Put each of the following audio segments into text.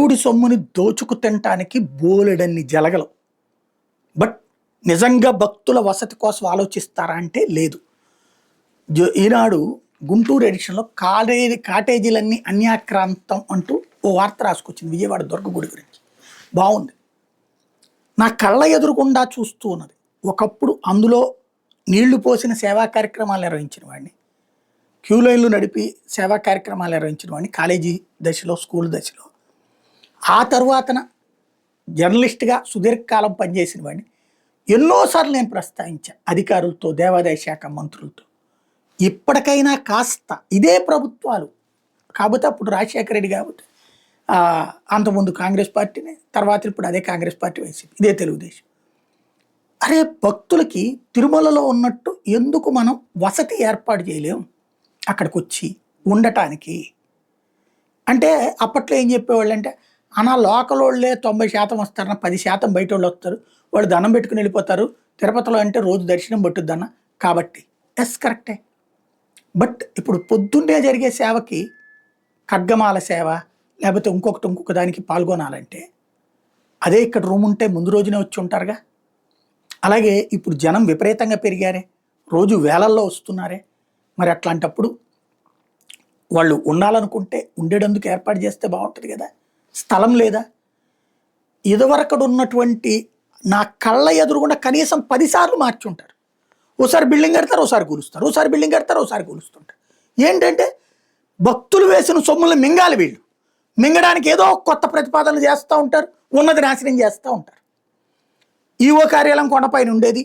దేవుడి సొమ్ముని దోచుకు తినటానికి బోలెడన్ని జలగలు. బట్ నిజంగా భక్తుల వసతి కోసం ఆలోచిస్తారా అంటే లేదు. ఈనాడు గుంటూరు ఎడిషన్లో కాటేజీలన్నీ అన్యాక్రాంతం అంటూ ఓ వార్త రాసుకొచ్చింది విజయవాడ దుర్గ గుడి గురించి. బాగుంది. నా కళ్ళ ఎదురుకుండా చూస్తూ ఉన్నది. ఒకప్పుడు అందులో నీళ్లు పోసిన సేవా కార్యక్రమాలు నిర్వహించిన వాడిని, క్యూ లైన్లు నడిపి సేవా కార్యక్రమాలు నిర్వహించిన వాడిని కాలేజీ దశలో, స్కూల్ దశలో. ఆ తరువాతన జర్నలిస్ట్గా సుదీర్ఘకాలం పనిచేసిన వాడిని. ఎన్నోసార్లు నేను ప్రస్తావించాను అధికారులతో, దేవాదాయ శాఖ మంత్రులతో. ఇప్పటికైనా కాస్త ఇదే ప్రభుత్వాలు కాకపోతే అప్పుడు రాజశేఖర రెడ్డి కాబట్టి అంతకుముందు కాంగ్రెస్ పార్టీని, తర్వాత ఇప్పుడు అదే కాంగ్రెస్ పార్టీ, వైసీపీ, ఇదే తెలుగుదేశం. అరే భక్తులకి తిరుమలలో ఉన్నట్టు ఎందుకు మనం వసతి ఏర్పాటు చేయలేం అక్కడికి వచ్చి ఉండటానికి? అంటే అప్పట్లో ఏం చెప్పేవాళ్ళు అంటే, అనా లోకల్ వాళ్ళే 90% వస్తారన్న, 10% బయట వాళ్ళు వస్తారు, వాళ్ళు దండం పెట్టుకుని వెళ్ళిపోతారు. తిరుపతిలో అంటే రోజు దర్శనం పట్టుద్దన్న కాబట్టి. ఎస్ కరెక్టే. బట్ ఇప్పుడు పొద్దున్నే జరిగే సేవకి ఖడ్గమాల సేవ లేకపోతే ఇంకొక దానికి పాల్గొనాలంటే అదే ఇక్కడ రూమ్ ఉంటే ముందు రోజునే వచ్చి ఉంటారుగా. అలాగే ఇప్పుడు జనం విపరీతంగా పెరిగారే, రోజు వేలల్లో వస్తున్నారే. మరి అట్లాంటప్పుడు వాళ్ళు ఉండాలనుకుంటే ఉండేటందుకు ఏర్పాటు చేస్తే బాగుంటుంది కదా. స్థలం లేదా? ఇదివరకడు ఉన్నటువంటి నా కళ్ళ ఎదురుగుండా కనీసం 10 సార్లు మార్చి ఉంటారు. ఓసారి బిల్డింగ్ కడతారు, ఓసారి కూలుస్తారు, ఓసారి బిల్డింగ్ కడతారు, ఓసారి కూలుస్తుంటారు. ఏంటంటే భక్తులు వేసిన సొమ్ములను మింగాలి వీళ్ళు. మింగడానికి ఏదో కొత్త ప్రతిపాదనలు చేస్తూ ఉంటారు, ఉన్నది నాశనం చేస్తూ ఉంటారు. ఈఓ కార్యాలయం కొండపైన ఉండేది,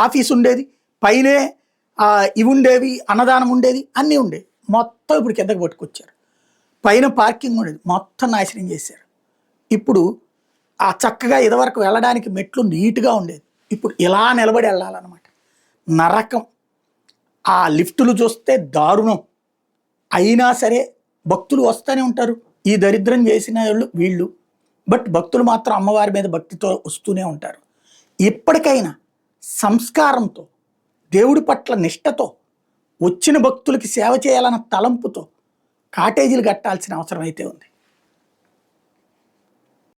ఆఫీస్ ఉండేది, పైనే ఇవి ఉండేవి, అన్నదానం ఉండేది, అన్నీ ఉండేవి. మొత్తం ఇప్పుడు కిందకి పట్టుకొచ్చారు. పైన పార్కింగ్ ఉండేది, మొత్తం నాశనం చేశారు. ఇప్పుడు ఆ చక్కగా ఇదివరకు వెళ్ళడానికి మెట్లు నీట్గా ఉండేది, ఇప్పుడు ఇలా నిలబడి వెళ్ళాలన్నమాట. నరకం. ఆ లిఫ్టులు చూస్తే దారుణం. అయినా సరే భక్తులు వస్తూనే ఉంటారు. ఈ దరిద్రం చేసిన వాళ్ళు వీళ్ళు. బట్ భక్తులు మాత్రం అమ్మవారి మీద భక్తితో వస్తూనే ఉంటారు. ఎప్పటికైనా సంస్కారంతో, దేవుడి పట్ల నిష్టతో, వచ్చిన భక్తులకి సేవ చేయాలన్న తలంపుతో కాటేజీలు కట్టాల్సిన అవసరం అయితే ఉంది.